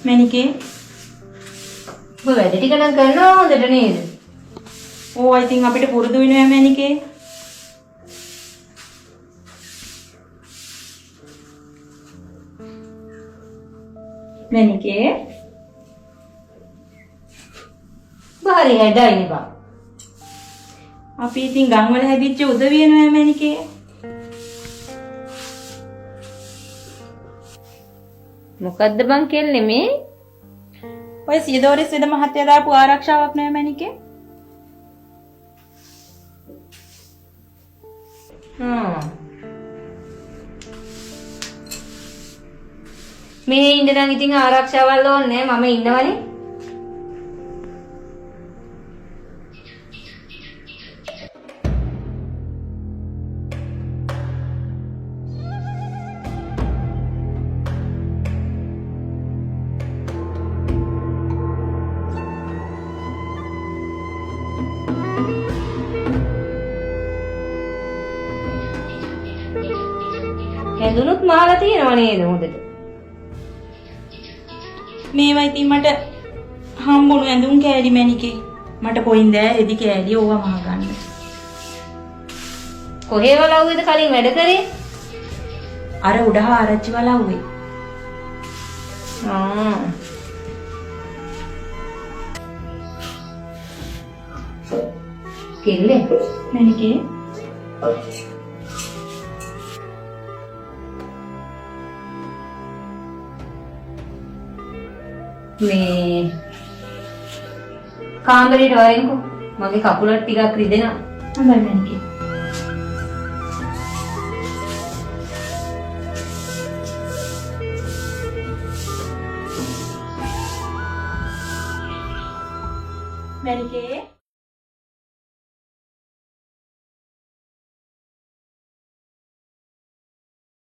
මැනිකේ ඔබ වැඩ ටික නම් කරනවා හොඳට නේද? ඕවා ඉතින් අපිට පුරුදු වෙනවා මැනිකේ. මැනිකේ බාරි හැඩයිනේ බා. අපි ඉතින් ගම් වල හැදිච්ච උදවිය නෑ මැනිකේ. මොකද්ද බං කෙල්ලේ මේ? ඔය සියදෝරිස් වෙද මහත්තයා දාපු ආරක්ෂාවක් නෑ මැනිකේ. මේ ඉන්න නම් ඉතින් ආරක්ෂාවල් ඕනේ මම ඉන්නවනේ. හැදුනොත් මාලා තියෙනව නේද හොඳට? මේවා ඉතින් මට හම්බුණු ඇඳුම් කෑලි මැනිකේ. මට කොයින් දෑ රෙදි කෑලි ඕවා මහ ගන්න. කොහේ වලව්වේද කලින් වැඩ කරේ? අර උඩහ ආරච්චි වලව්වේ. කෙල්ලේ මැනිකේ මේ කාමරේට වයින්කෝ මගේ කකුලට ටිකක් රිදෙනවා. හොඳයි මැනිකේ. මැනිකේ